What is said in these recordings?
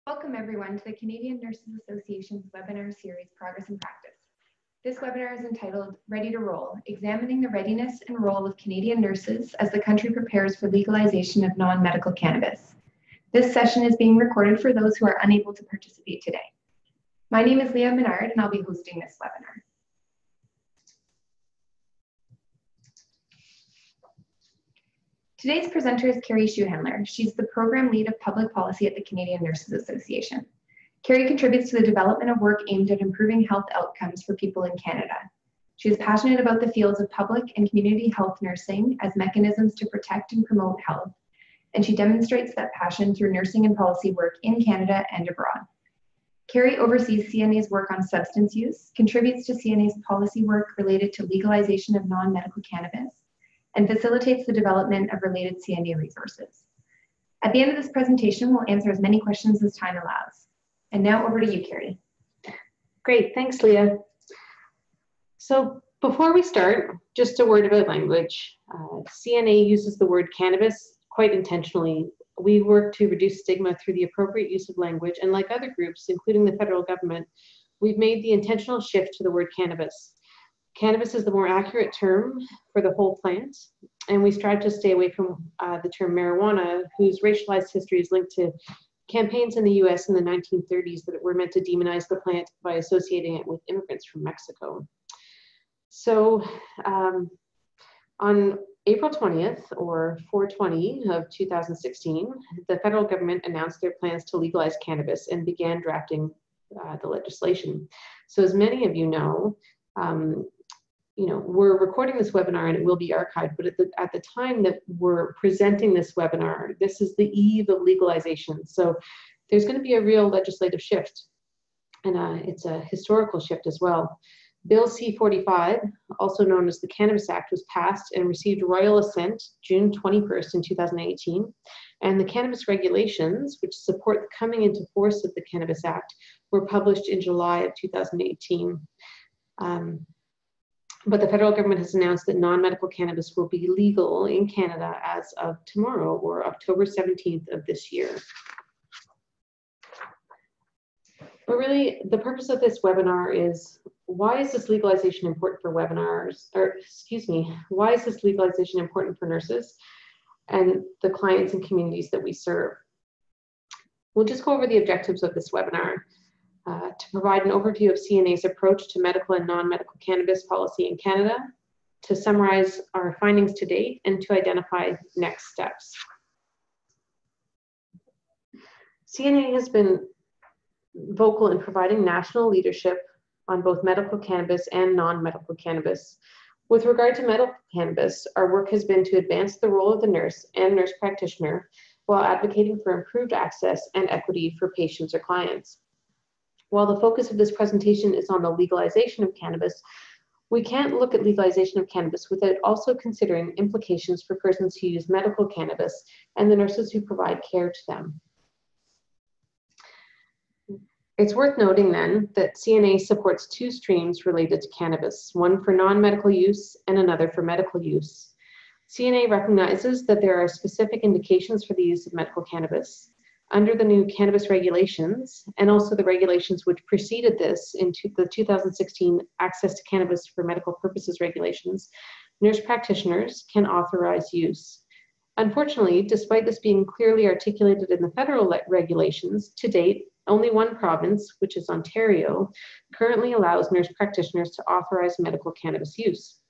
Welcome everyone to the Canadian Nurses Association's webinar series, Progress in Practice. This webinar is entitled Ready to Roll, Examining the Readiness and Role of Canadian Nurses as the country prepares for legalization of non-medical cannabis. This session is being recorded for those who are unable to participate today. My name is Leah Menard and I'll be hosting this webinar. Today's presenter is Karey Shuhendler. She's the Program Lead of Public Policy at the Canadian Nurses Association. Karey contributes to the development of work aimed at improving health outcomes for people in Canada. She is passionate about the fields of public and community health nursing as mechanisms to protect and promote health, and she demonstrates that passion through nursing and policy work in Canada and abroad. Karey oversees CNA's work on substance use, contributes to CNA's policy work related to legalization of non-medical cannabis, and facilitates the development of related CNA resources. At the end of this presentation, we'll answer as many questions as time allows. And now over to you, Karey. Great, thanks, Leah. So before we start, just a word about language. CNA uses the word cannabis quite intentionally. We work to reduce stigma through the appropriate use of language, and like other groups, including the federal government, we've made the intentional shift to the word cannabis. Cannabis is the more accurate term for the whole plant, and we strive to stay away from the term marijuana, whose racialized history is linked to campaigns in the US in the 1930s that were meant to demonize the plant by associating it with immigrants from Mexico. So on April 20th, or 4/20 of 2016, the federal government announced their plans to legalize cannabis and began drafting the legislation. So as many of you know, we're recording this webinar and it will be archived, but at the time that we're presenting this webinar, this is the eve of legalization. So there's going to be a real legislative shift, and it's a historical shift as well. Bill C-45, also known as the Cannabis Act, was passed and received royal assent June 21st in 2018. And the cannabis regulations, which support the coming into force of the Cannabis Act, were published in July of 2018. But the federal government has announced that non-medical cannabis will be legal in Canada as of tomorrow, or October 17th of this year. But really, the purpose of this webinar is, why is this legalization important for why is this legalization important for nurses and the clients and communities that we serve? We'll just go over the objectives of this webinar. To provide an overview of CNA's approach to medical and non-medical cannabis policy in Canada, to summarize our findings to date, and to identify next steps. CNA has been vocal in providing national leadership on both medical cannabis and non-medical cannabis. With regard to medical cannabis, our work has been to advance the role of the nurse and nurse practitioner while advocating for improved access and equity for patients or clients. While the focus of this presentation is on the legalization of cannabis, we can't look at legalization of cannabis without also considering implications for persons who use medical cannabis and the nurses who provide care to them. It's worth noting then that CNA supports two streams related to cannabis, one for non-medical use and another for medical use. CNA recognizes that there are specific indications for the use of medical cannabis. Under the new cannabis regulations, and also the regulations which preceded this into the 2016 Access to Cannabis for Medical Purposes regulations, nurse practitioners can authorize use. Unfortunately, despite this being clearly articulated in the federal regulations, to date, only one province, which is Ontario, currently allows nurse practitioners to authorize medical cannabis use.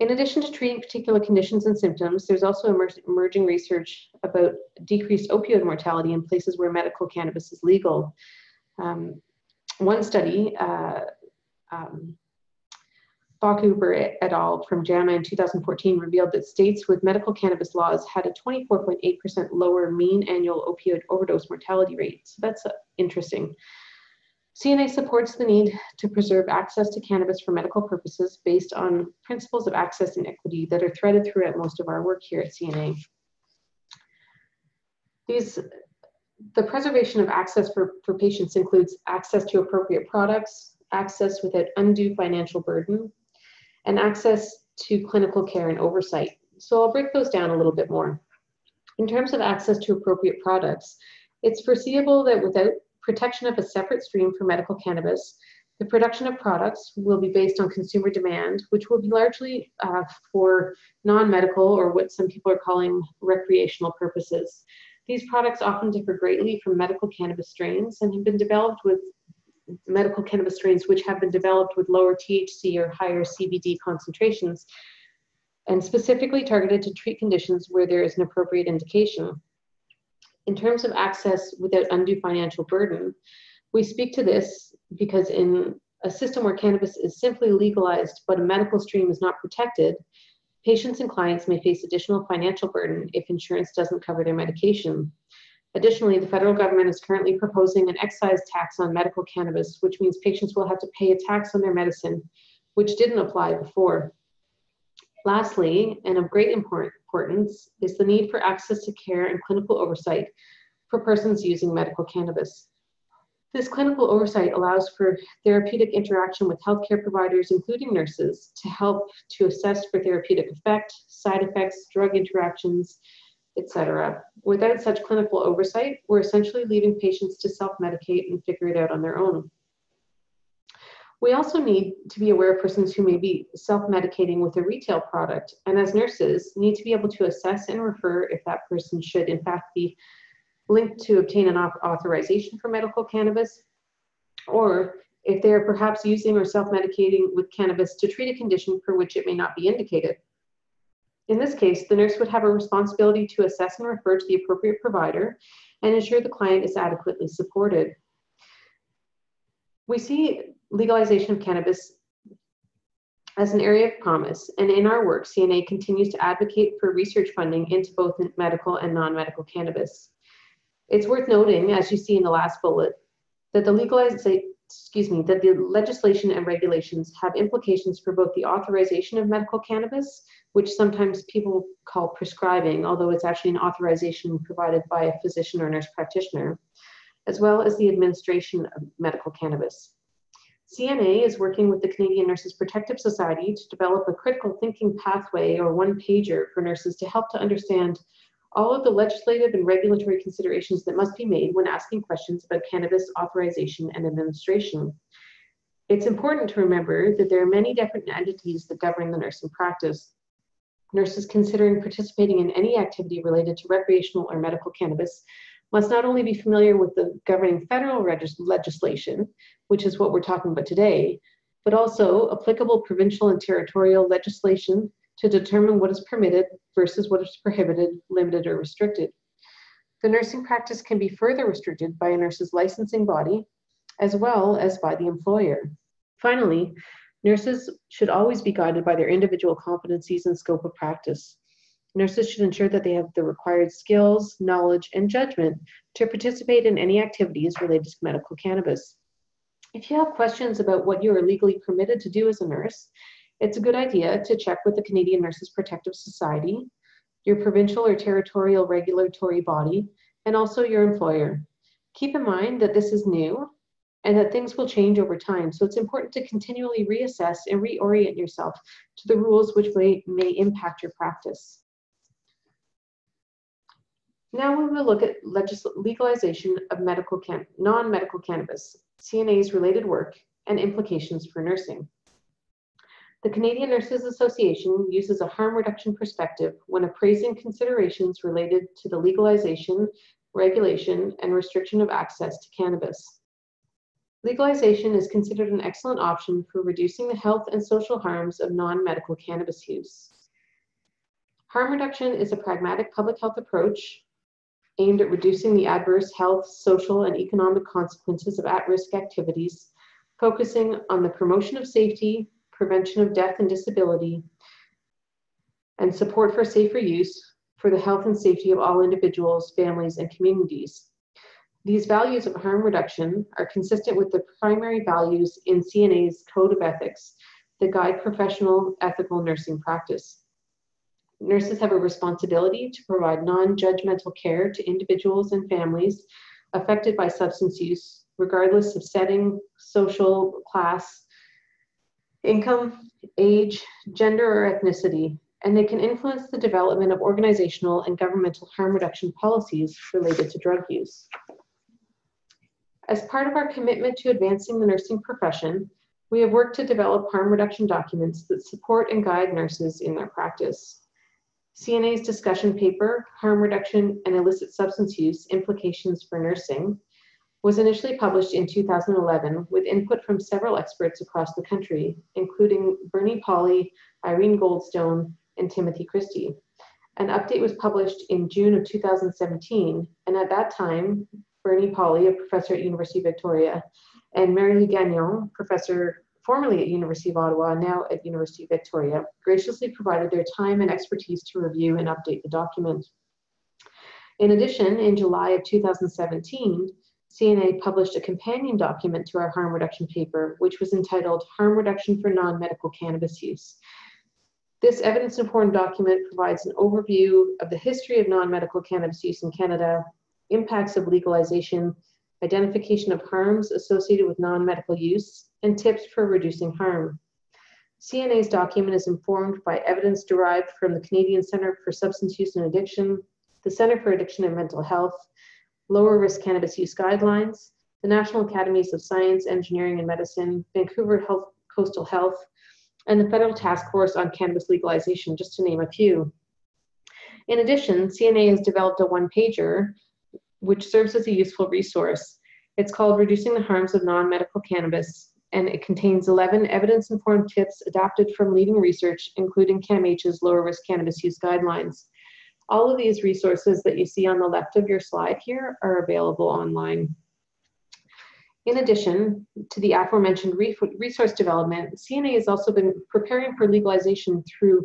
In addition to treating particular conditions and symptoms, there's also emerging research about decreased opioid mortality in places where medical cannabis is legal. One study, Bachhuber et al. From JAMA in 2014 revealed that states with medical cannabis laws had a 24.8% lower mean annual opioid overdose mortality rate. So that's interesting. CNA supports the need to preserve access to cannabis for medical purposes based on principles of access and equity that are threaded throughout most of our work here at CNA. The preservation of access for patients includes access to appropriate products, access without undue financial burden, and access to clinical care and oversight. So I'll break those down a little bit more. In terms of access to appropriate products, It's foreseeable that without protection of a separate stream for medical cannabis, the production of products will be based on consumer demand, which will be largely for non-medical or what some people are calling recreational purposes. These products often differ greatly from medical cannabis strains and have been developed with medical cannabis strains which have been developed with lower THC or higher CBD concentrations and specifically targeted to treat conditions where there is an appropriate indication. In terms of access without undue financial burden, we speak to this because in a system where cannabis is simply legalized but a medical stream is not protected, patients and clients may face additional financial burden if insurance doesn't cover their medication. Additionally, the federal government is currently proposing an excise tax on medical cannabis, which means patients will have to pay a tax on their medicine, which didn't apply before. Lastly, and of great importance, is the need for access to care and clinical oversight for persons using medical cannabis. This clinical oversight allows for therapeutic interaction with healthcare providers, including nurses, to help to assess for therapeutic effect, side effects, drug interactions, etc. Without such clinical oversight, we're essentially leaving patients to self-medicate and figure it out on their own. We also need to be aware of persons who may be self-medicating with a retail product, and as nurses, need to be able to assess and refer if that person should in fact be linked to obtain an authorization for medical cannabis, or if they are perhaps using or self-medicating with cannabis to treat a condition for which it may not be indicated. In this case, the nurse would have a responsibility to assess and refer to the appropriate provider and ensure the client is adequately supported. We see legalization of cannabis as an area of promise, and in our work, CNA continues to advocate for research funding into both medical and non-medical cannabis. It's worth noting, as you see in the last bullet, that the legislation and regulations have implications for both the authorization of medical cannabis, which sometimes people call prescribing, although it's actually an authorization provided by a physician or nurse practitioner, as well as the administration of medical cannabis. CNA is working with the Canadian Nurses Protective Society to develop a critical thinking pathway or one-pager for nurses to help to understand all of the legislative and regulatory considerations that must be made when asking questions about cannabis authorization and administration. It's important to remember that there are many different entities that govern the nursing practice. Nurses considering participating in any activity related to recreational or medical cannabis must not only be familiar with the governing federal legislation, which is what we're talking about today, but also applicable provincial and territorial legislation to determine what is permitted versus what is prohibited, limited, or restricted. The nursing practice can be further restricted by a nurse's licensing body, as well as by the employer. Finally, nurses should always be guided by their individual competencies and scope of practice. Nurses should ensure that they have the required skills, knowledge, and judgment to participate in any activities related to medical cannabis. If you have questions about what you are legally permitted to do as a nurse, it's a good idea to check with the Canadian Nurses Protective Society, your provincial or territorial regulatory body, and also your employer. Keep in mind that this is new and that things will change over time, so it's important to continually reassess and reorient yourself to the rules which may impact your practice. Now we will look at legalization of non-medical cannabis, CNA's related work, and implications for nursing. The Canadian Nurses Association uses a harm reduction perspective when appraising considerations related to the legalization, regulation, and restriction of access to cannabis. Legalization is considered an excellent option for reducing the health and social harms of non-medical cannabis use. Harm reduction is a pragmatic public health approach aimed at reducing the adverse health, social, and economic consequences of at-risk activities, focusing on the promotion of safety, prevention of death and disability, and support for safer use for the health and safety of all individuals, families, and communities. These values of harm reduction are consistent with the primary values in CNA's Code of Ethics that guide professional ethical nursing practice. Nurses have a responsibility to provide non-judgmental care to individuals and families affected by substance use, regardless of setting, social, class, income, age, gender, or ethnicity, and they can influence the development of organizational and governmental harm reduction policies related to drug use. As part of our commitment to advancing the nursing profession, we have worked to develop harm reduction documents that support and guide nurses in their practice. CNA's discussion paper, Harm Reduction and Illicit Substance Use, Implications for Nursing, was initially published in 2011 with input from several experts across the country, including Bernie Pauly, Irene Goldstone, and Timothy Christie. An update was published in June of 2017, and at that time, Bernie Pauly, a professor at University of Victoria, and Mary Gagnon, professor formerly at University of Ottawa, now at University of Victoria, graciously provided their time and expertise to review and update the document. In addition, in July of 2017, CNA published a companion document to our harm reduction paper, which was entitled Harm Reduction for Non-Medical Cannabis Use. This evidence-informed document provides an overview of the history of non-medical cannabis use in Canada, impacts of legalization, identification of harms associated with non-medical use, and tips for reducing harm. CNA's document is informed by evidence derived from the Canadian Centre for Substance Use and Addiction, the Centre for Addiction and Mental Health, Lower Risk Cannabis Use Guidelines, the National Academies of Science, Engineering and Medicine, Vancouver Coastal Health, and the Federal Task Force on Cannabis Legalization, just to name a few. In addition, CNA has developed a one-pager which serves as a useful resource. It's called Reducing the Harms of Non-Medical Cannabis, and it contains 11 evidence-informed tips adapted from leading research, including CAMH's Lower Risk Cannabis Use Guidelines. All of these resources that you see on the left of your slide here are available online. In addition to the aforementioned resource development, CNA has also been preparing for legalization through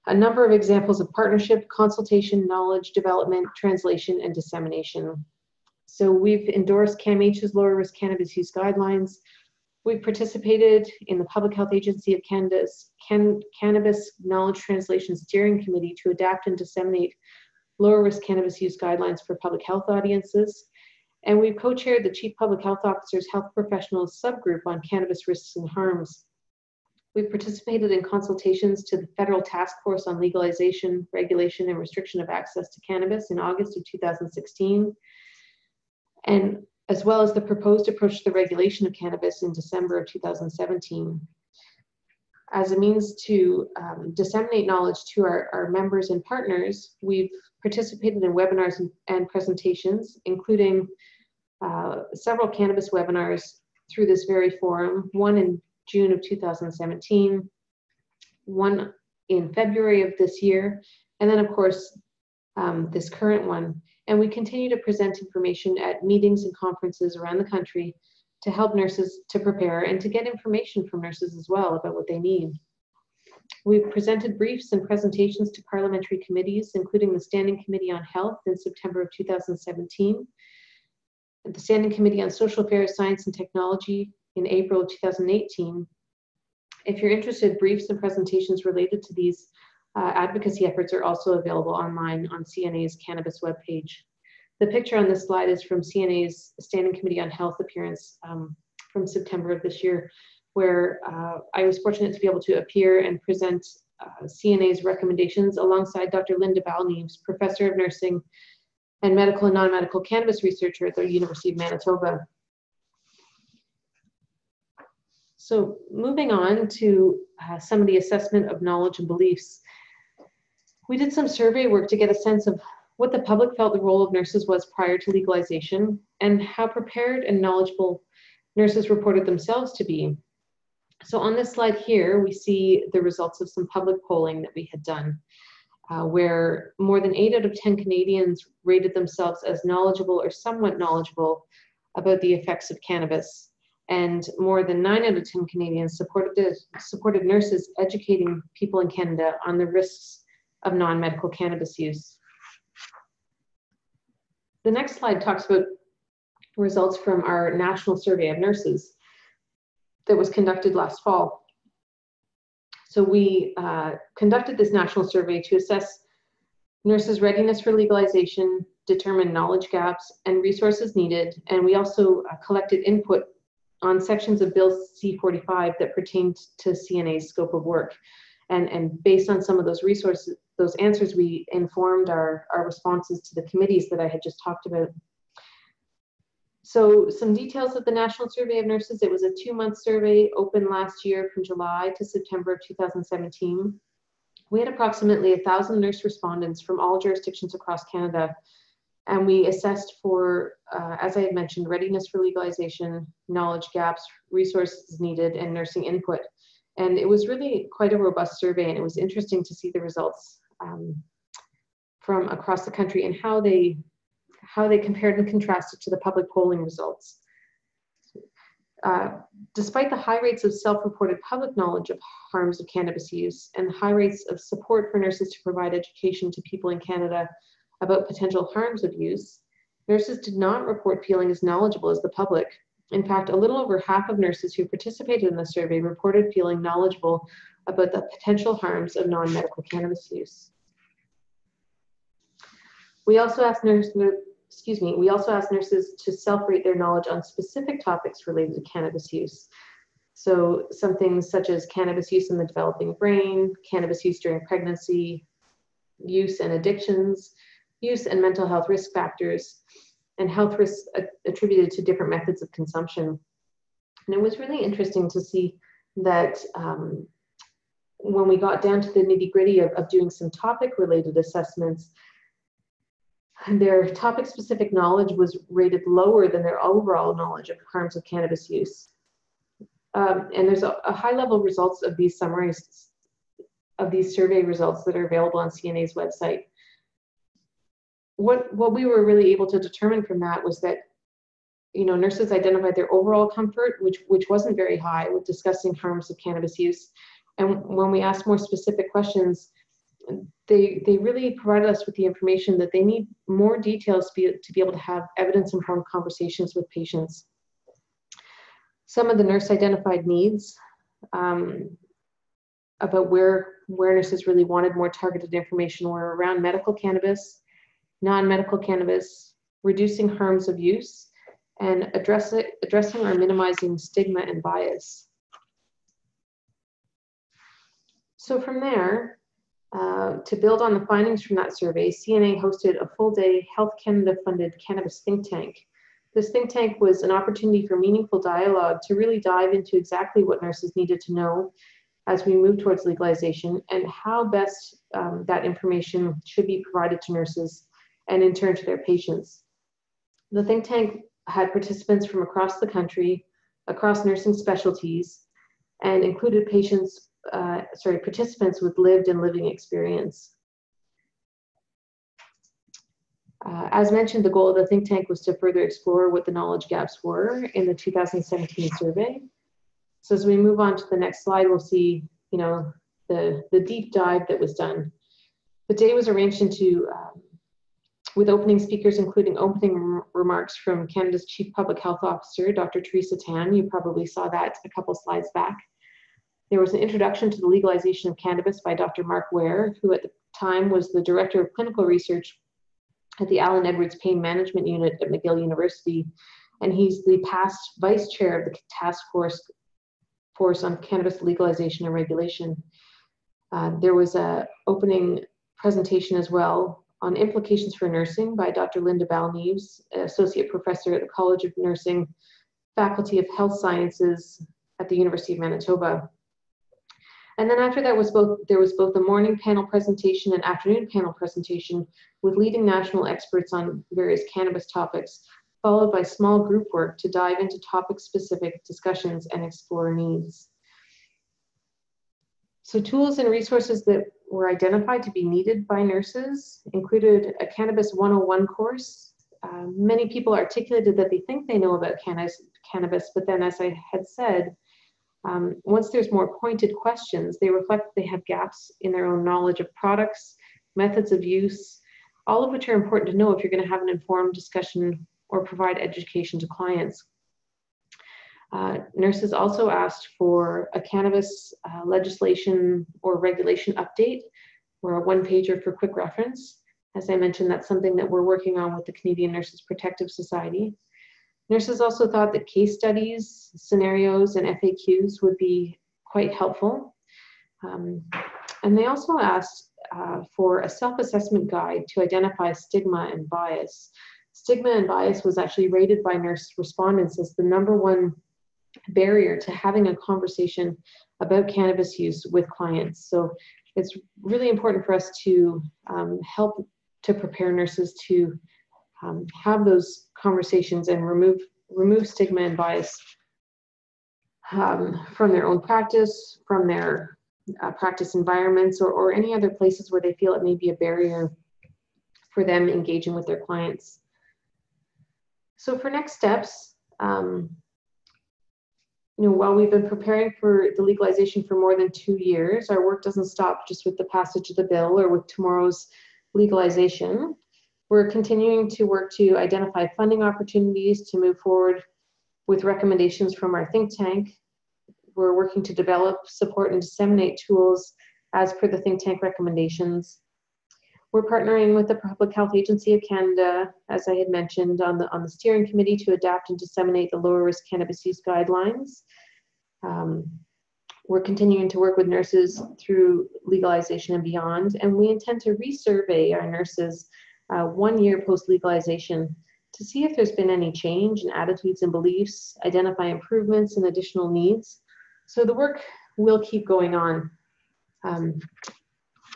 a number of examples of partnership, consultation, knowledge development, translation, and dissemination. So we've endorsed CAMH's Lower Risk Cannabis Use Guidelines. We've participated in the Public Health Agency of Canada's Cannabis Knowledge Translation Steering Committee to adapt and disseminate lower risk cannabis use guidelines for public health audiences. And we've co-chaired the Chief Public Health Officer's Health Professionals subgroup on cannabis risks and harms. We've participated in consultations to the Federal Task Force on Legalization, Regulation, and Restriction of Access to Cannabis in August of 2016, and as well as the proposed approach to the regulation of cannabis in December of 2017. As a means to disseminate knowledge to our members and partners, we've participated in webinars and presentations, including several cannabis webinars through this very forum, one in June of 2017, one in February of this year, and then of course, this current one. And we continue to present information at meetings and conferences around the country to help nurses to prepare and to get information from nurses as well about what they need. We've presented briefs and presentations to parliamentary committees, including the Standing Committee on Health in September of 2017, the Standing Committee on Social Affairs, Science and Technology in April of 2018. If you're interested, briefs and presentations related to these advocacy efforts are also available online on CNA's cannabis webpage. The picture on this slide is from CNA's Standing Committee on Health appearance from September of this year, where I was fortunate to be able to appear and present CNA's recommendations alongside Dr. Linda Balneves, Professor of Nursing and Medical and Non-Medical Cannabis Researcher at the University of Manitoba. So moving on to some of the assessment of knowledge and beliefs. We did some survey work to get a sense of what the public felt the role of nurses was prior to legalization and how prepared and knowledgeable nurses reported themselves to be. So on this slide here, we see the results of some public polling that we had done, where more than 8 out of 10 Canadians rated themselves as knowledgeable or somewhat knowledgeable about the effects of cannabis. And more than 9 out of 10 Canadians supported nurses educating people in Canada on the risks of non-medical cannabis use. The next slide talks about results from our national survey of nurses that was conducted last fall. So we conducted this national survey to assess nurses' readiness for legalization, determine knowledge gaps and resources needed, and we also collected input on sections of Bill C-45 that pertained to CNA's scope of work. And based on some of those resources, those answers, we informed our responses to the committees that I had just talked about. So some details of the National Survey of Nurses. It was a 2-month survey, open last year from July to September of 2017. We had approximately 1,000 nurse respondents from all jurisdictions across Canada. And we assessed for, as I had mentioned, readiness for legalization, knowledge gaps, resources needed, and nursing input. And it was really quite a robust survey, and it was interesting to see the results from across the country and how they compared and contrasted to the public polling results. Despite the high rates of self-reported public knowledge of harms of cannabis use and high rates of support for nurses to provide education to people in Canada about potential harms of use, nurses did not report feeling as knowledgeable as the public. In fact, a little over half of nurses who participated in the survey reported feeling knowledgeable about the potential harms of non-medical cannabis use. We also asked nurses to self-rate their knowledge on specific topics related to cannabis use. So some things such as cannabis use in the developing brain, cannabis use during pregnancy, use and addictions, use and mental health risk factors, and health risks attributed to different methods of consumption. And it was really interesting to see that when we got down to the nitty-gritty of doing some topic-related assessments, their topic-specific knowledge was rated lower than their overall knowledge of harms of cannabis use. And there's a high-level results of these summaries of these survey results that are available on CNA's website. What we were really able to determine from that was that, nurses identified their overall comfort, which wasn't very high, with discussing harms of cannabis use. And when we asked more specific questions, they really provided us with the information that they need more details to be able to have evidence-informed conversations with patients. Some of the nurse-identified needs about where nurses really wanted more targeted information were around medical cannabis, non-medical cannabis, reducing harms of use, and addressing or minimizing stigma and bias. So from there, to build on the findings from that survey, CNA hosted a full-day Health Canada-funded cannabis think tank. This think tank was an opportunity for meaningful dialogue to really dive into exactly what nurses needed to know as we move towards legalization and how best that information should be provided to nurses and in turn to their patients. The think tank had participants from across the country, across nursing specialties, and included participants with lived and living experience. As mentioned, the goal of the think tank was to further explore what the knowledge gaps were in the 2017 survey. So as we move on to the next slide, we'll see, the deep dive that was done. The day was arranged with opening speakers, including opening remarks from Canada's Chief Public Health Officer, Dr. Theresa Tan. You probably saw that a couple slides back. There was an introduction to the legalization of cannabis by Dr. Mark Ware, who at the time was the Director of Clinical Research at the Allen Edwards Pain Management Unit at McGill University, and he's the past Vice Chair of the Task Force on Cannabis Legalization and Regulation. There was an opening presentation as well on implications for nursing by Dr. Linda Balneves, Associate Professor at the College of Nursing, Faculty of Health Sciences at the University of Manitoba. And then after that there was both a morning panel presentation and afternoon panel presentation with leading national experts on various cannabis topics, followed by small group work to dive into topic-specific discussions and explore needs. So tools and resources that were identified to be needed by nurses included a Cannabis 101 course. Many people articulated that they think they know about cannabis, but then as I had said, once there's more pointed questions, they reflect that they have gaps in their own knowledge of products, methods of use, all of which are important to know if you're going to have an informed discussion or provide education to clients. Nurses also asked for a cannabis legislation or regulation update or a one-pager for quick reference. As I mentioned, that's something that we're working on with the Canadian Nurses Protective Society. Nurses also thought that case studies, scenarios, and FAQs would be quite helpful. And they also asked for a self-assessment guide to identify stigma and bias. stigma and bias was actually rated by nurse respondents as the #1 barrier to having a conversation about cannabis use with clients. So it's really important for us to help to prepare nurses to have those conversations and remove stigma and bias from their own practice, from their practice environments, or any other places where they feel it may be a barrier for them engaging with their clients. So for next steps, while we've been preparing for the legalization for more than 2 years, our work doesn't stop just with the passage of the bill or with tomorrow's legalization. We're continuing to work to identify funding opportunities to move forward with recommendations from our think tank. We're working to develop, support, and disseminate tools as per the think tank recommendations. We're partnering with the Public Health Agency of Canada, as I had mentioned, on the steering committee to adapt and disseminate the lower risk cannabis use guidelines. We're continuing to work with nurses through legalization and beyond, and we intend to resurvey our nurses 1 year post-legalization to see if there's been any change in attitudes and beliefs, identify improvements and additional needs. So the work will keep going on.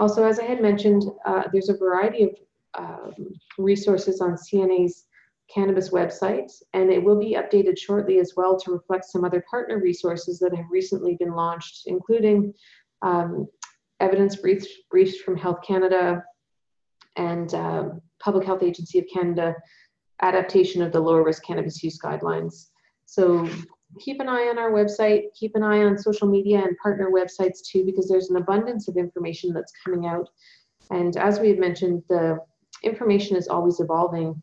Also, as I had mentioned, there's a variety of resources on CNA's cannabis website, and it will be updated shortly as well to reflect some other partner resources that have recently been launched, including evidence briefs from Health Canada and Public Health Agency of Canada adaptation of the lower risk cannabis use guidelines. So keep an eye on our website, keep an eye on social media and partner websites too, because there's an abundance of information that's coming out. And as we had mentioned, the information is always evolving.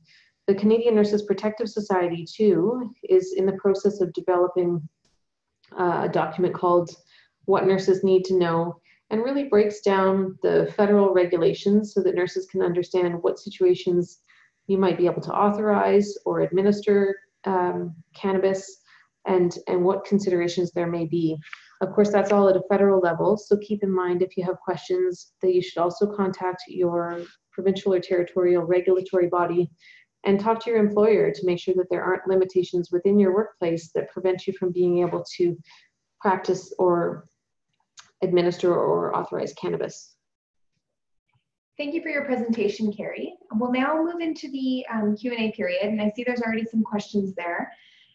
The Canadian Nurses Protective Society too is in the process of developing a document called What Nurses Need to Know, and really breaks down the federal regulations so that nurses can understand what situations you might be able to authorize or administer cannabis, and what considerations there may be. Of course, that's all at a federal level, so keep in mind if you have questions that you should also contact your provincial or territorial regulatory body and talk to your employer to make sure that there aren't limitations within your workplace that prevent you from being able to practice or administer or authorize cannabis. Thank you for your presentation, Karey. We'll now move into the Q&A period, and I see there's already some questions there.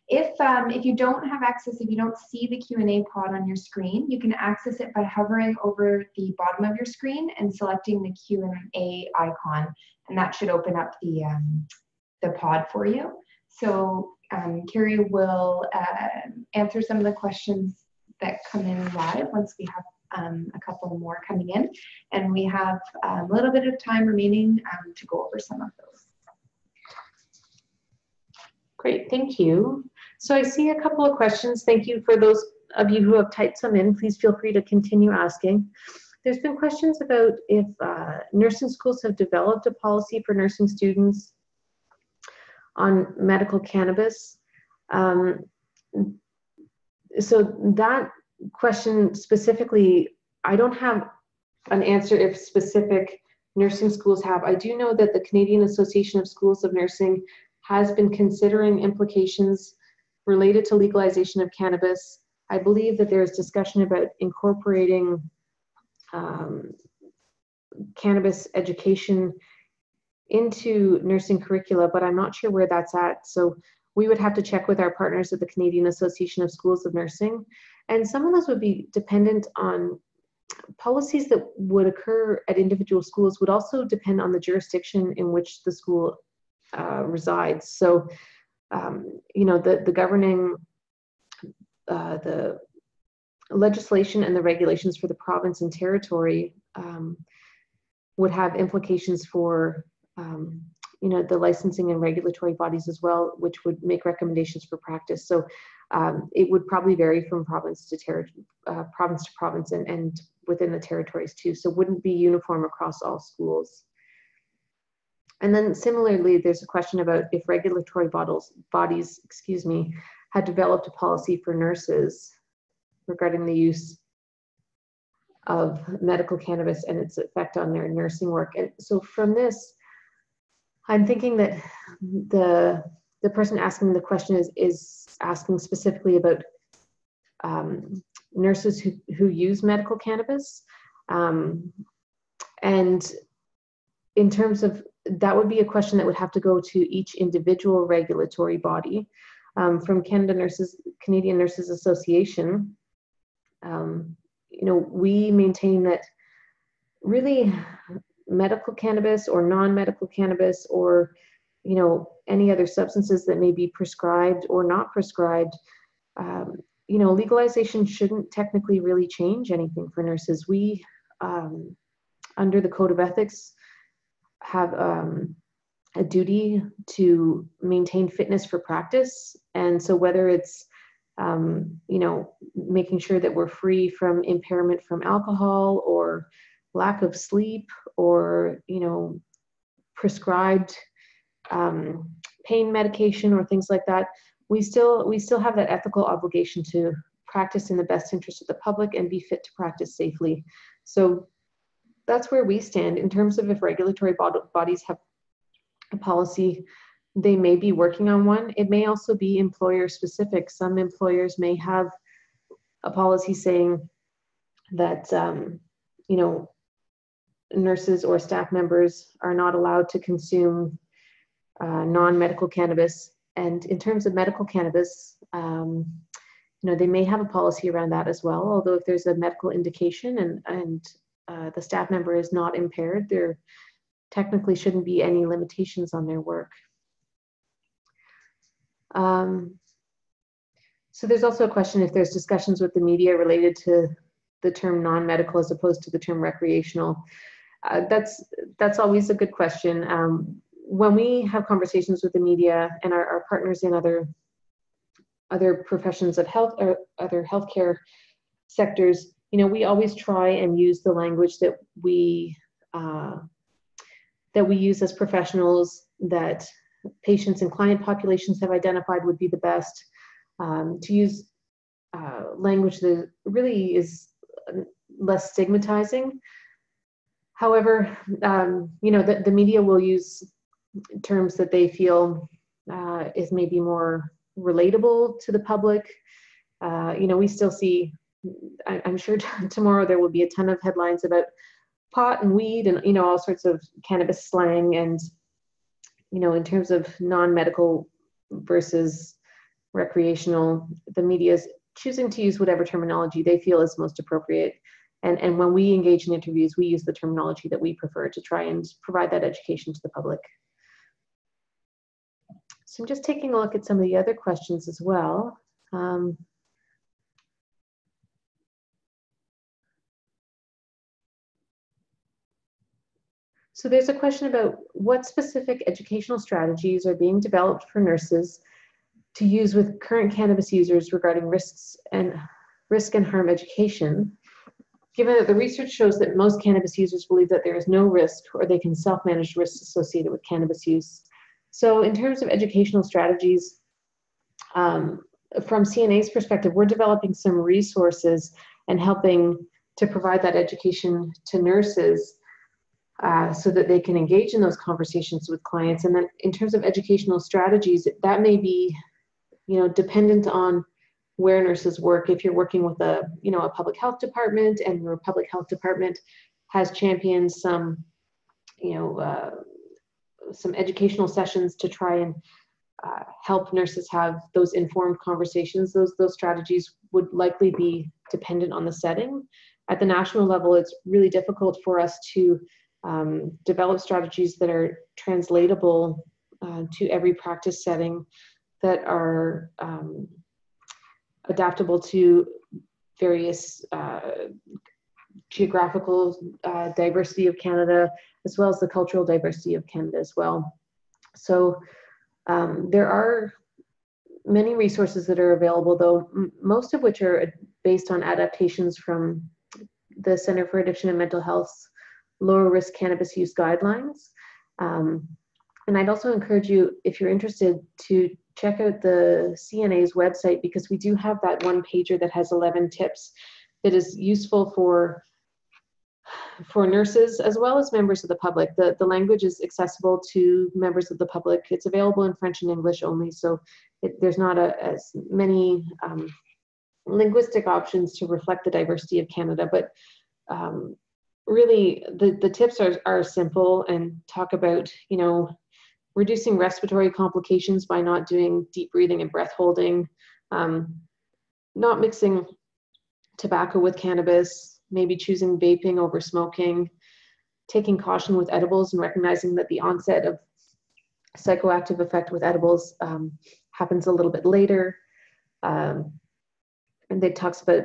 If you don't have access, if you don't see the Q&A pod on your screen, you can access it by hovering over the bottom of your screen and selecting the Q&A icon, and that should open up the pod for you. So Karey will answer some of the questions that come in live once we have a couple more coming in, and we have a little bit of time remaining to go over some of those. Great, thank you. So I see a couple of questions. Thank you for those of you who have typed some in. Please feel free to continue asking. There's been questions about if nursing schools have developed a policy for nursing students on medical cannabis. So that question specifically, I don't have an answer if specific nursing schools have. I do know that the Canadian Association of Schools of Nursing has been considering implications related to legalization of cannabis. I believe that there's discussion about incorporating cannabis education into nursing curricula, but I'm not sure where that's at. So we would have to check with our partners at the Canadian Association of Schools of Nursing. And some of those would be dependent on policies that would occur at individual schools would also depend on the jurisdiction in which the school resides. So, the governing, the legislation and the regulations for the province and territory would have implications for, the licensing and regulatory bodies as well, which would make recommendations for practice. So it would probably vary from province to province and within the territories too. So it wouldn't be uniform across all schools. And then similarly, there's a question about if regulatory bodies, had developed a policy for nurses regarding the use of medical cannabis and its effect on their nursing work. And so from this, I'm thinking that the person asking the question is asking specifically about nurses who use medical cannabis. And in terms of, that would be a question that would have to go to each individual regulatory body. From Canadian Nurses Association, we maintain that really medical cannabis or non-medical cannabis or any other substances that may be prescribed or not prescribed, legalization shouldn't technically really change anything for nurses. We, under the Code of Ethics, have a duty to maintain fitness for practice. And so whether it's, making sure that we're free from impairment from alcohol or lack of sleep or, prescribed pain medication or things like that, we still have that ethical obligation to practice in the best interest of the public and be fit to practice safely. So that's where we stand in terms of if regulatory bodies have a policy, they may be working on one. It may also be employer specific. Some employers may have a policy saying that, nurses or staff members are not allowed to consume non-medical cannabis. And in terms of medical cannabis, they may have a policy around that as well. Although if there's a medical indication and the staff member is not impaired, there technically shouldn't be any limitations on their work. So there's also a question if there's discussions with the media related to the term non-medical as opposed to the term recreational. That's always a good question. When we have conversations with the media and our partners in other professions of health or other healthcare sectors, we always try and use the language that we use as professionals, that patients and client populations have identified would be the best, to use language that really is less stigmatizing. However, the media will use terms that they feel is maybe more relatable to the public. We still see, I'm sure tomorrow there will be a ton of headlines about pot and weed and, all sorts of cannabis slang. And, in terms of non-medical versus recreational, the media is choosing to use whatever terminology they feel is most appropriate. And when we engage in interviews, we use the terminology that we prefer to try and provide that education to the public. So I'm just taking a look at some of the other questions as well. So there's a question about what specific educational strategies are being developed for nurses to use with current cannabis users regarding risk and harm education, given that the research shows that most cannabis users believe that there is no risk or they can self-manage risks associated with cannabis use. So in terms of educational strategies, from CNA's perspective, we're developing some resources and helping to provide that education to nurses so that they can engage in those conversations with clients. And then in terms of educational strategies, that may be, dependent on where nurses work. If you're working with a public health department and your public health department has championed some, some educational sessions to try and help nurses have those informed conversations, those strategies would likely be dependent on the setting. At the national level, it's really difficult for us to develop strategies that are translatable to every practice setting, that are adaptable to various geographical diversity of Canada, as well as the cultural diversity of Canada as well. So there are many resources that are available, though most of which are based on adaptations from the Center for Addiction and Mental Health's lower risk cannabis use guidelines. And I'd also encourage you, if you're interested, to check out the CNA's website, because we do have that one pager that has 11 tips that is useful for for nurses as well as members of the public. The language is accessible to members of the public. It's available in French and English only, so there's not as many linguistic options to reflect the diversity of Canada, but really the tips are simple and talk about, you know, reducing respiratory complications by not doing deep breathing and breath holding, not mixing tobacco with cannabis, maybe choosing vaping over smoking, taking caution with edibles and recognizing that the onset of psychoactive effect with edibles happens a little bit later. And it talks about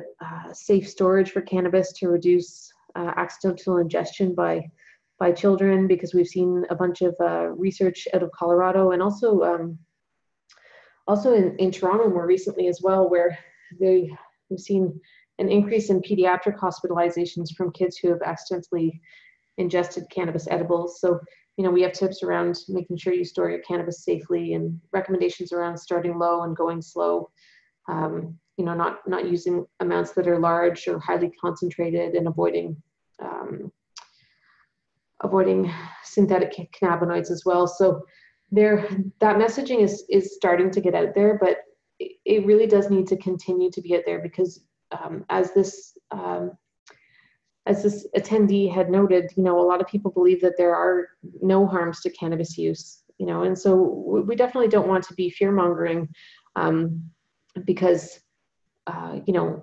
safe storage for cannabis to reduce accidental ingestion by children, because we've seen a bunch of research out of Colorado and also in Toronto more recently as well, where we've seen an increase in pediatric hospitalizations from kids who have accidentally ingested cannabis edibles. So, you know, we have tips around making sure you store your cannabis safely and recommendations around starting low and going slow. You know, not using amounts that are large or highly concentrated, and avoiding synthetic cannabinoids as well. So that messaging is starting to get out there, but it really does need to continue to be out there, because as this attendee had noted, you know, a lot of people believe that there are no harms to cannabis use, you know, and so we definitely don't want to be fear mongering, because you know,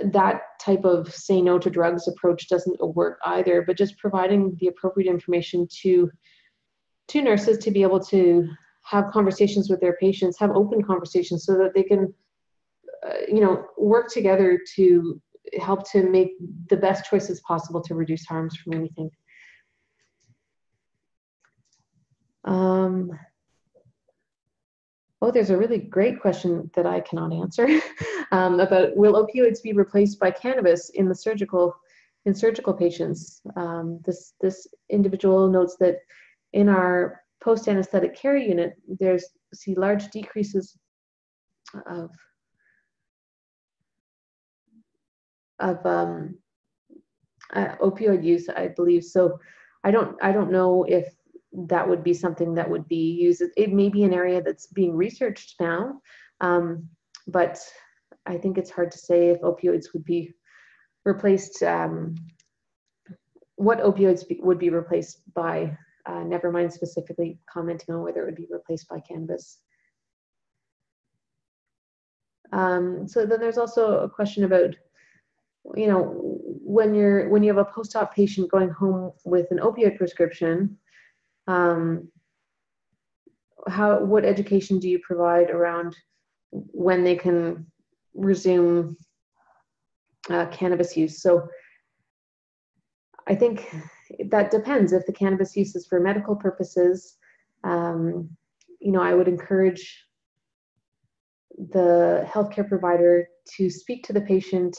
that type of say no to drugs approach doesn't work either, but just providing the appropriate information to nurses to be able to have conversations with their patients, have open conversations, so that they can, you know, work together to help to make the best choices possible to reduce harms from anything. Oh, there's a really great question that I cannot answer about, will opioids be replaced by cannabis in surgical patients? This individual notes that in our post-anesthetic care unit, see large decreases of opioid use, I believe. So I don't know if that would be something that would be used. It may be an area that's being researched now, but I think it's hard to say if opioids would be replaced, what opioids would be replaced by, never mind specifically commenting on whether it would be replaced by cannabis. So then there's also a question about, you know, when you have a post-op patient going home with an opioid prescription, what education do you provide around when they can resume cannabis use? So I think that depends. If the cannabis use is for medical purposes, you know, I would encourage the healthcare provider to speak to the patient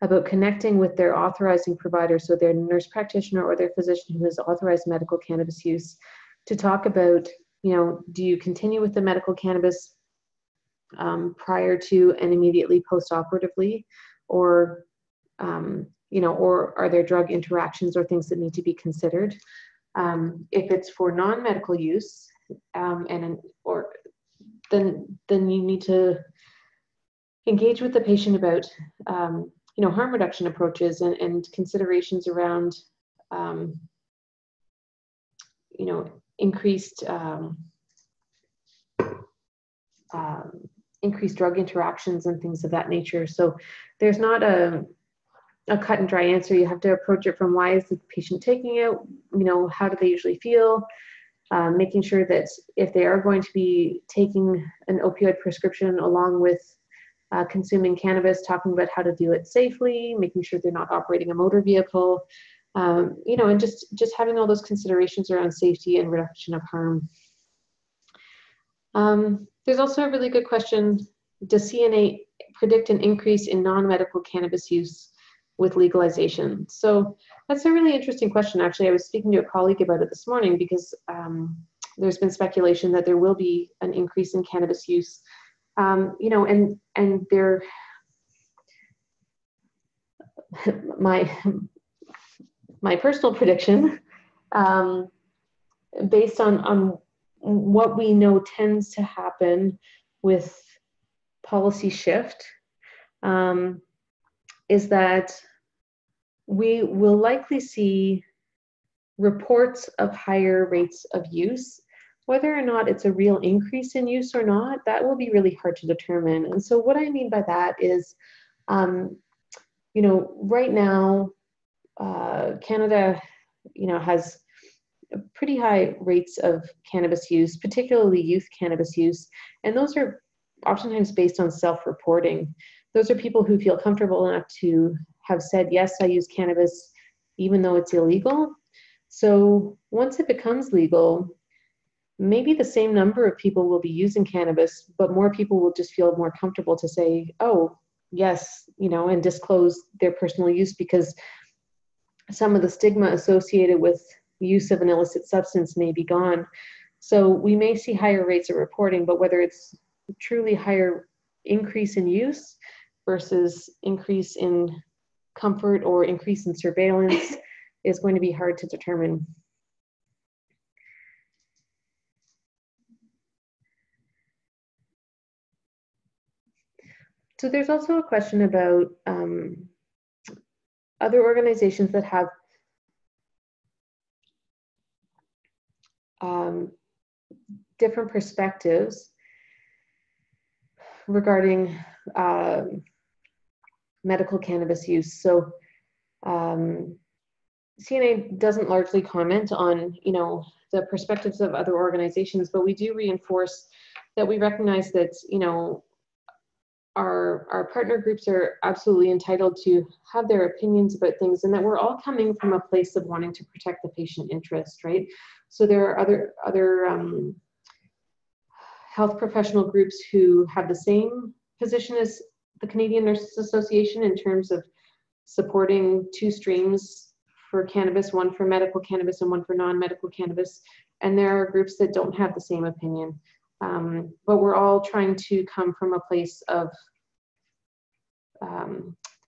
about connecting with their authorizing provider, so their nurse practitioner or their physician who has authorized medical cannabis use, to talk about, you know, do you continue with the medical cannabis prior to and immediately post-operatively, or you know, or are there drug interactions or things that need to be considered? If it's for non-medical use, then you need to engage with the patient about you know, harm reduction approaches and considerations around you know, increased drug interactions and things of that nature. So there's not a cut and dry answer. You have to approach it from, why is the patient taking it? You know, how do they usually feel? Making sure that if they are going to be taking an opioid prescription along with consuming cannabis, talking about how to do it safely, making sure they're not operating a motor vehicle, you know, and just having all those considerations around safety and reduction of harm. There's also a really good question: does CNA predict an increase in non-medical cannabis use with legalization? So that's a really interesting question. Actually, I was speaking to a colleague about it this morning, because there's been speculation that there will be an increase in cannabis use. You know, and my my personal prediction, based on what we know tends to happen with policy shift, is that we will likely see reports of higher rates of use. Whether or not it's a real increase in use or not, that will be really hard to determine. And so what I mean by that is, right now, Canada, has pretty high rates of cannabis use, particularly youth cannabis use. And those are oftentimes based on self-reporting. Those are people who feel comfortable enough to have said, yes, I use cannabis, even though it's illegal. So once it becomes legal, maybe the same number of people will be using cannabis, but more people will just feel more comfortable to say, oh, yes, and disclose their personal use, because some of the stigma associated with use of an illicit substance may be gone. So we may see higher rates of reporting, but whether it's truly higher increase in use versus increase in comfort or increase in surveillance is going to be hard to determine. So there's also a question about other organizations that have different perspectives regarding medical cannabis use. So CNA doesn't largely comment on, the perspectives of other organizations, but we do reinforce that we recognize that, our partner groups are absolutely entitled to have their opinions about things, and that we're all coming from a place of wanting to protect the patient interest, right? So there are other health professional groups who have the same position as the Canadian Nurses Association in terms of supporting two streams for cannabis, one for medical cannabis and one for non-medical cannabis. And there are groups that don't have the same opinion. But we're all trying to come from a place of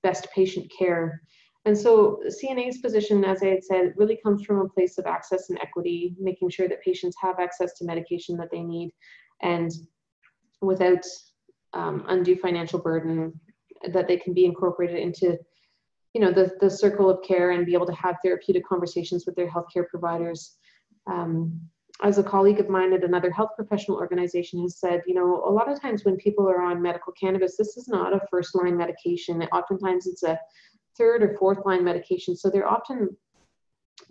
best patient care. And so CNA's position, as I had said, really comes from a place of access and equity, making sure that patients have access to medication that they need, and without undue financial burden, that they can be incorporated into the circle of care and be able to have therapeutic conversations with their healthcare providers. As a colleague of mine at another health professional organization has said, a lot of times when people are on medical cannabis, this is not a first line medication. Oftentimes it's a third or fourth line medication. So they're often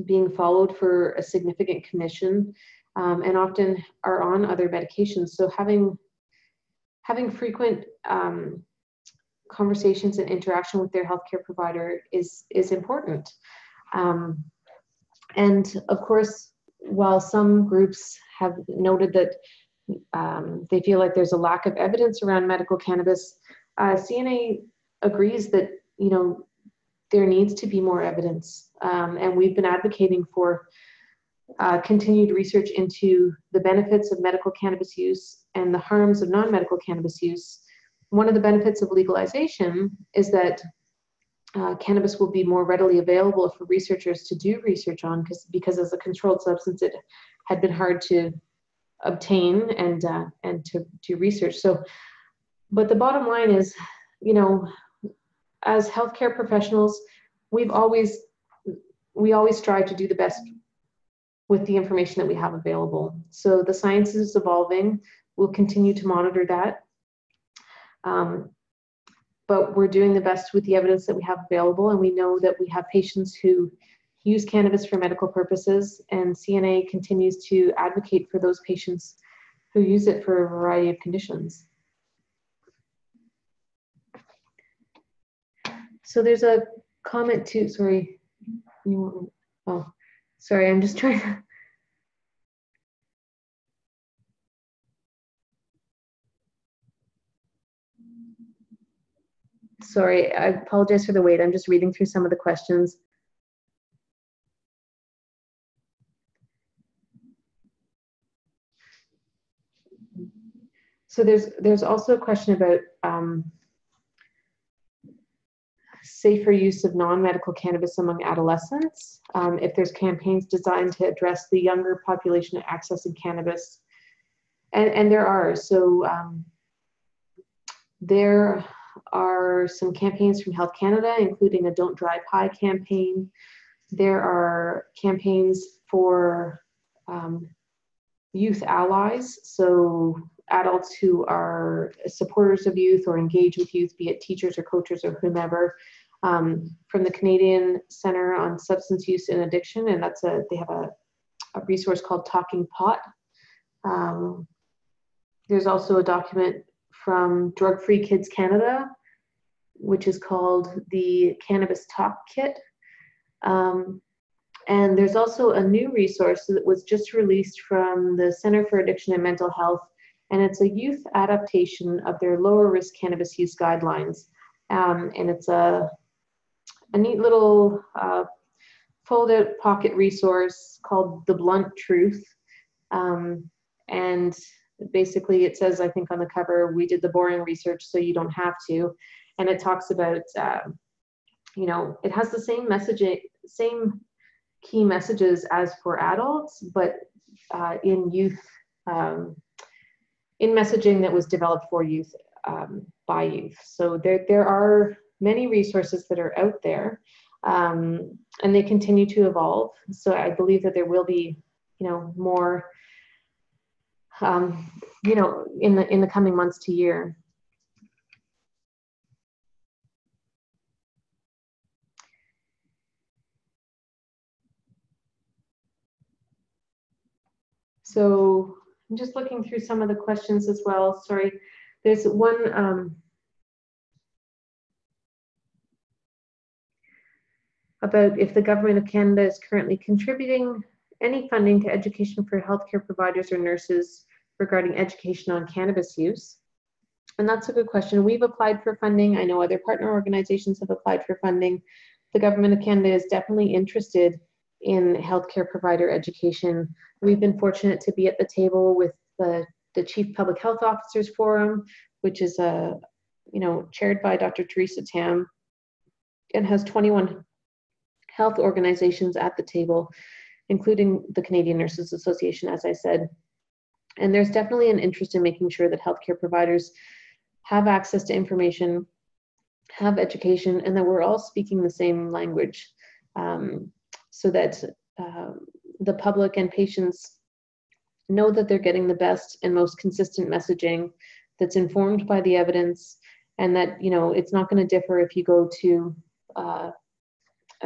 being followed for a significant commission, and often are on other medications. So having frequent conversations and interaction with their healthcare provider is important. And of course, while some groups have noted that they feel like there's a lack of evidence around medical cannabis, CNA agrees that there needs to be more evidence, and we've been advocating for continued research into the benefits of medical cannabis use and the harms of non-medical cannabis use. One of the benefits of legalization is that cannabis will be more readily available for researchers to do research on, because as a controlled substance, it had been hard to obtain and to do research. So, but the bottom line is, as healthcare professionals, we always strive to do the best with the information that we have available. So the science is evolving. We'll continue to monitor that. But we're doing the best with the evidence that we have available, and we know that we have patients who use cannabis for medical purposes, and CNA continues to advocate for those patients who use it for a variety of conditions. So there's a comment too, sorry. Oh, sorry, I'm just trying to. Sorry, I apologize for the wait. I'm just reading through some of the questions. So there's also a question about safer use of non-medical cannabis among adolescents, if there's campaigns designed to address the younger population accessing cannabis. And there are. So there are some campaigns from Health Canada, including a Don't Drive High campaign. There are campaigns for youth allies, so adults who are supporters of youth or engage with youth, be it teachers or coaches or whomever, from the Canadian Center on Substance Use and Addiction, and they have a resource called Talking Pot. There's also a document from Drug Free Kids Canada, which is called the Cannabis Talk Kit. And there's also a new resource that was just released from the Center for Addiction and Mental Health, and it's a youth adaptation of their lower risk cannabis use guidelines. And it's a neat little fold out pocket resource called The Blunt Truth. And basically it says, I think on the cover, we did the boring research so you don't have to. And it talks about, it has the same messaging, same key messages as for adults, but in youth, in messaging that was developed for youth by youth. So there are many resources that are out there, and they continue to evolve. So I believe that there will be, more, in the coming months to year. So I'm just looking through some of the questions as well. Sorry, there's one about if the Government of Canada is currently contributing any funding to education for healthcare providers or nurses regarding education on cannabis use. And that's a good question. We've applied for funding. I know other partner organizations have applied for funding. The Government of Canada is definitely interested in healthcare provider education. We've been fortunate to be at the table with the Chief Public Health Officers Forum, which is chaired by Dr. Teresa Tam, and has 21 health organizations at the table, including the Canadian Nurses Association, as I said. And there's definitely an interest in making sure that healthcare providers have access to information, have education, and that we're all speaking the same language, so that the public and patients know that they're getting the best and most consistent messaging that's informed by the evidence, and that it's not going to differ if you go to a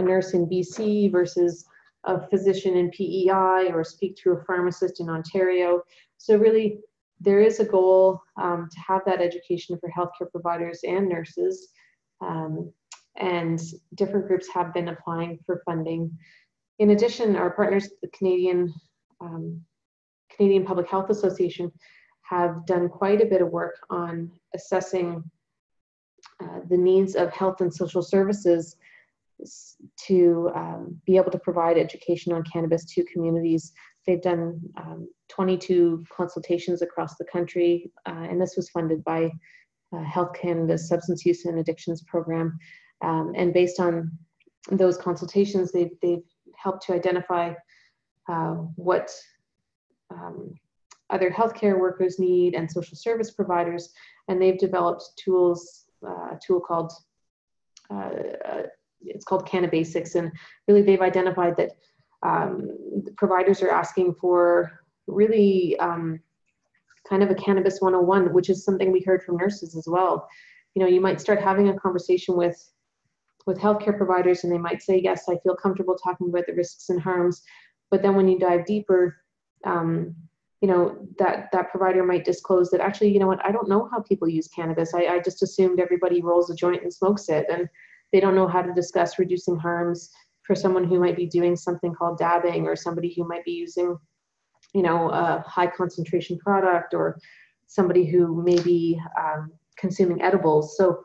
nurse in BC versus a physician in PEI, or speak to a pharmacist in Ontario. So really, there is a goal to have that education for healthcare providers and nurses, and different groups have been applying for funding. In addition, our partners, the Canadian Public Health Association, have done quite a bit of work on assessing the needs of health and social services to be able to provide education on cannabis to communities. They've done 22 consultations across the country, and this was funded by Health Canada's Substance Use and Addictions Program. And based on those consultations, they've helped to identify what other healthcare workers need and social service providers, and they've developed tools, a tool called it's called Cannabasics, and really they've identified that providers are asking for really kind of a cannabis 101, which is something we heard from nurses as well. You might start having a conversation with healthcare providers, and they might say, yes, I feel comfortable talking about the risks and harms. But then when you dive deeper, that provider might disclose that actually, I don't know how people use cannabis. I just assumed everybody rolls a joint and smokes it. And they don't know how to discuss reducing harms for someone who might be doing something called dabbing, or somebody who might be using, a high concentration product, or somebody who may be consuming edibles. So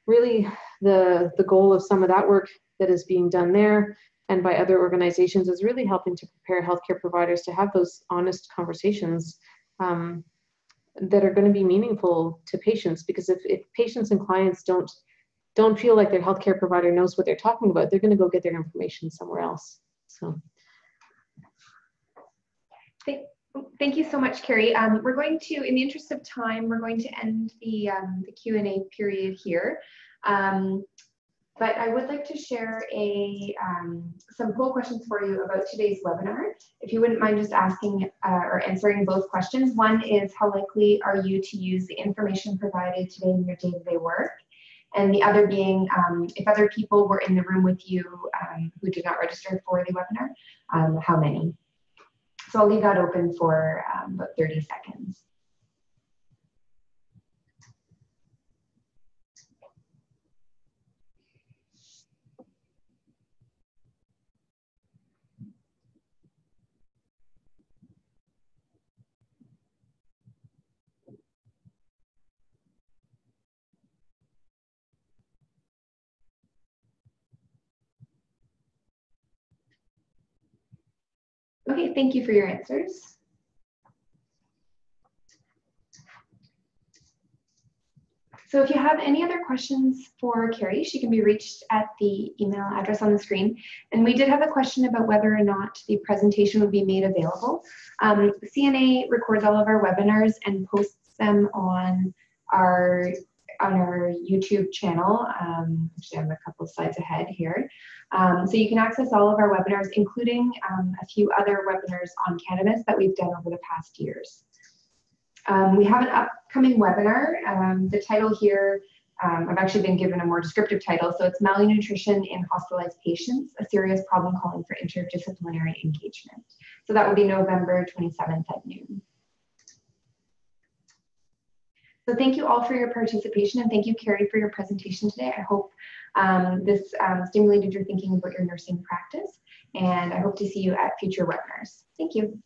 really the goal of some of that work that is being done there and by other organizations is really helping to prepare healthcare providers to have those honest conversations that are going to be meaningful to patients. Because if patients and clients don't don't feel like their healthcare provider knows what they're talking about, they're going to go get their information somewhere else. So. Thank you so much, Karey. We're going to, in the interest of time, we're going to end the Q&A period here. But I would like to share some poll questions for you about today's webinar. If you wouldn't mind just asking or answering both questions. One is, how likely are you to use the information provided today in your day-to-day work? And the other being, if other people were in the room with you who did not register for the webinar, how many? So I'll leave that open for about 30 seconds. Okay, thank you for your answers. So if you have any other questions for Karey, she can be reached at the email address on the screen. And we did have a question about whether or not the presentation would be made available. CNA records all of our webinars and posts them on our YouTube channel. Actually, I'm a couple of slides ahead here. So you can access all of our webinars, including a few other webinars on cannabis that we've done over the past years. We have an upcoming webinar. The title here, I've actually been given a more descriptive title. So it's Malnutrition in Hospitalized Patients, a Serious Problem Calling for Interdisciplinary Engagement. So that will be November 27th at noon. So thank you all for your participation, and thank you, Karey, for your presentation today. I hope this stimulated your thinking about your nursing practice, and I hope to see you at future webinars. Thank you.